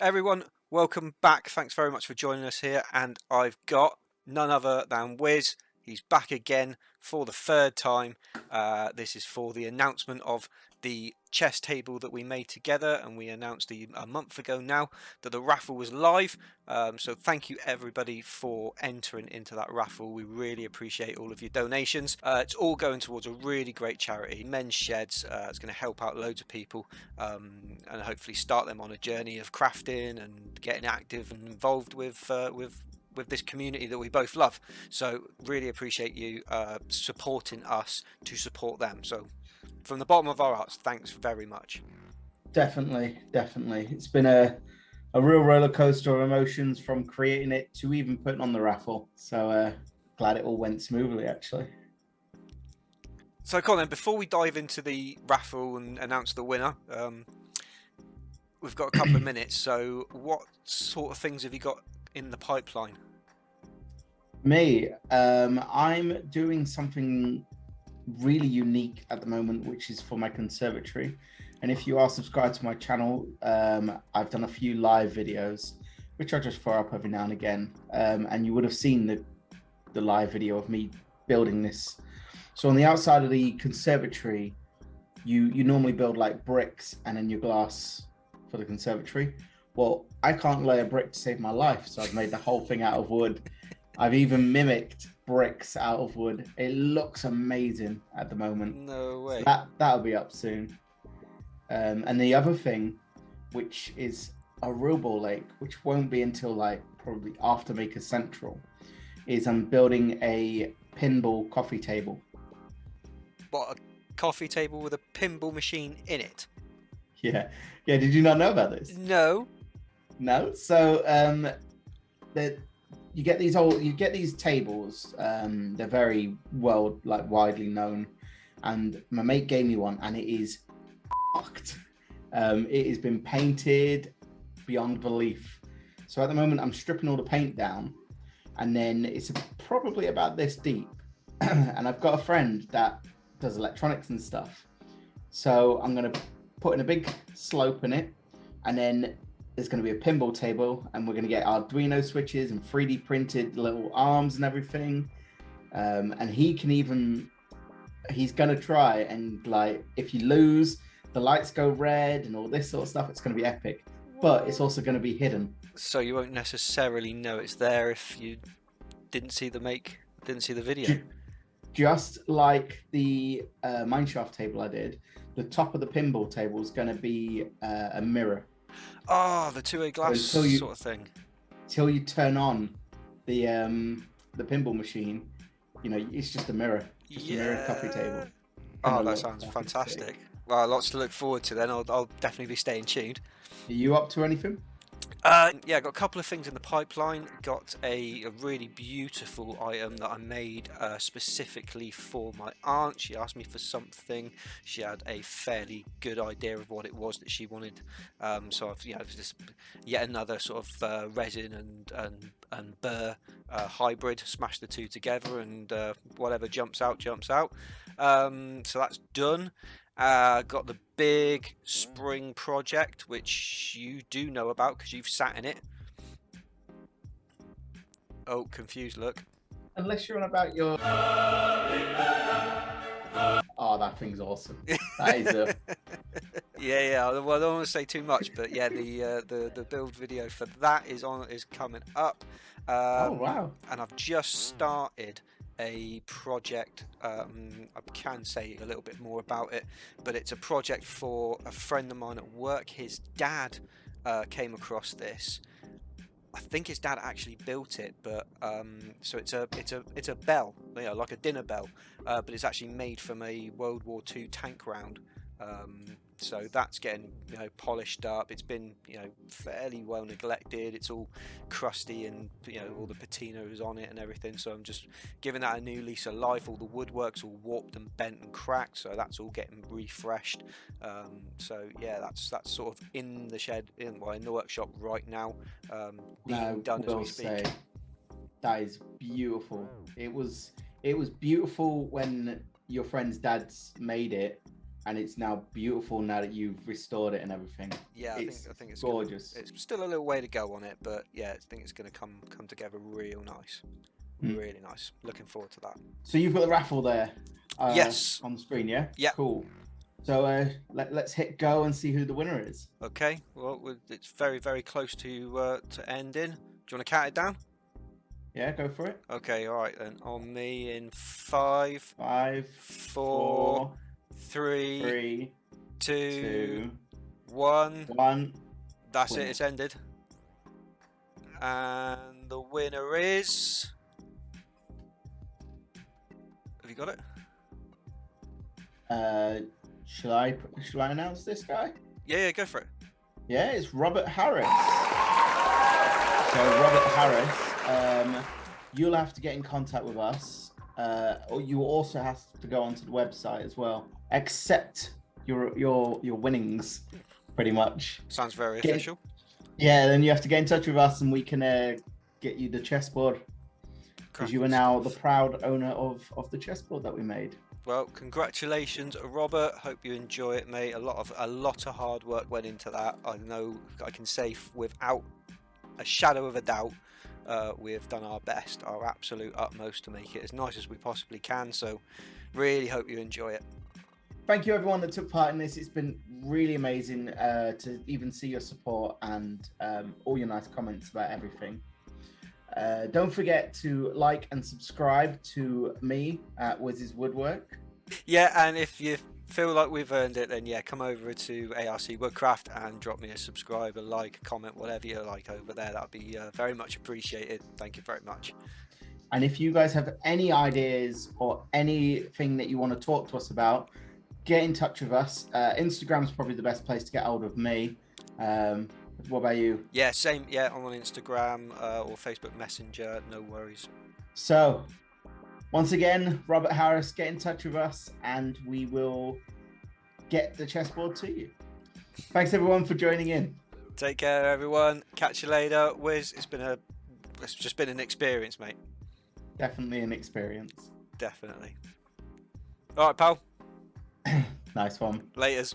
Everyone, welcome back. Thanks very much for joining us here. And I've got none other than Wiz. He's back again for the third time. This is for the announcement of the chess table that we made together, and we announced a month ago now that the raffle was live. So thank you everybody for entering into that raffle. We really appreciate all of your donations. It's all going towards a really great charity, Men's Sheds. It's going to help out loads of people and hopefully start them on a journey of crafting and getting active and involved with this community that we both love. So really appreciate you supporting us to support them. So from the bottom of our hearts, thanks very much. Definitely. It's been a real roller coaster of emotions from creating it to even putting on the raffle. So glad it all went smoothly, actually. So Colin, before we dive into the raffle and announce the winner, we've got a couple of minutes. So what sort of things have you got in the pipeline? Me, I'm doing something really unique at the moment, which is for my conservatory. And if you are subscribed to my channel, I've done a few live videos, which I just throw up every now and again. And you would have seen the live video of me building this. So on the outside of the conservatory, you normally build like bricks and then your glass for the conservatory. Well, I can't lay a brick to save my life, so I've made the whole thing out of wood. I've even mimicked bricks out of wood. It looks amazing at the moment. No way. So that'll be up soon. And the other thing, which is a real ball ache, which won't be until like probably after Maker Central, is I'm building a pinball coffee table. What, a coffee table with a pinball machine in it? Yeah. Did you not know about this? No. So you get these tables. They're very widely known, and my mate gave me one, and it is fucked. It has been painted beyond belief. So at the moment, I'm stripping all the paint down, and then it's probably about this deep. And I've got a friend that does electronics and stuff, so I'm gonna put in a big slope in it, and then there's going to be a pinball table, and we're going to get Arduino switches and 3D printed little arms and everything. And he's going to try, and like, if you lose, the lights go red and all this sort of stuff. It's going to be epic, but it's also going to be hidden. So you won't necessarily know it's there if you didn't see the video. Just like the mineshaft table I did, the top of the pinball table is going to be a mirror. Oh, the two-way glass sort of thing. Till you turn on the pinball machine, it's just a mirror. A mirror coffee table. Oh, that sounds fantastic. Well, lots to look forward to then. I'll definitely be staying tuned. Are you up to anything? Yeah, got a couple of things in the pipeline. Got a really beautiful item that I made specifically for my aunt. She asked me for something. She had a fairly good idea of what it was that she wanted. So I've just yet another sort of resin and burr hybrid. Smash the two together, and whatever jumps out, jumps out. So that's done. Got the big spring project, which you do know about because you've sat in it. Oh, confused look. Unless you're on about your... Oh, that thing's awesome. That is a... Yeah. Well, I don't want to say too much, but yeah, the build video for that is coming up. Oh, wow. And I've just started a project. I can say a little bit more about it, but it's a project for a friend of mine at work. His dad came across this. I think his dad actually built it, but so it's a bell, like a dinner bell, but it's actually made from a World War II tank round. So that's getting polished up. It's been fairly well neglected. It's all crusty and all the patina is on it and everything. So I'm just giving that a new lease of life. All the woodwork's all warped and bent and cracked, so that's all getting refreshed. So yeah, that's sort of in the shed, in the workshop right now, being done as we speak. That is beautiful. It was beautiful when your friend's dad's made it. and it's now beautiful now that you've restored it and everything. Yeah, It's I think it's gorgeous. It's still a little way to go on it, but yeah, I think it's going to come together real nice. Really nice. Looking forward to that. So you've got the raffle there. Yes. On the screen, yeah. Yeah. Cool. So let's hit go and see who the winner is. Okay. Well, it's very close to ending. Do you want to count it down? Yeah, go for it. Okay. All right then. On me in 5, 5, 4, 3, 2, 1. 1. That's Winner. it. It's ended. And the winner is. Have you got it? Shall I announce this guy? Yeah, go for it. Yeah, it's Robert Harris. So Robert Harris, you'll have to get in contact with us, or you also have to go onto the website as well. Accept your winnings, pretty much. Sounds very official. Yeah, then you have to get in touch with us, and we can get you the chessboard, because you are now the proud owner of the chessboard that we made. Well, congratulations, Robert. Hope you enjoy it, mate. A lot of hard work went into that. I know I can say without a shadow of a doubt, we've done our best, our absolute utmost to make it as nice as we possibly can. So, really hope you enjoy it. Thank you, everyone that took part in this. It's been really amazing to even see your support and all your nice comments about everything. Don't forget to like and subscribe to me at Wiz's Woodwork. Yeah, and if you feel like we've earned it, then yeah, come over to ARC Woodcraft and drop me a subscribe, a like, a comment, whatever you like over there. That'd be very much appreciated. Thank you very much. And if you guys have any ideas or anything that you want to talk to us about, get in touch with us. Instagram's probably the best place to get hold of me. What about you? Yeah, same. Yeah, I'm on Instagram or Facebook Messenger. No worries. So, once again, Robert Harris, get in touch with us and we will get the chessboard to you. Thanks, everyone, for joining in. Take care, everyone. Catch you later. Wiz, it's just been an experience, mate. Definitely an experience. Definitely. All right, pal. Nice one. Laters.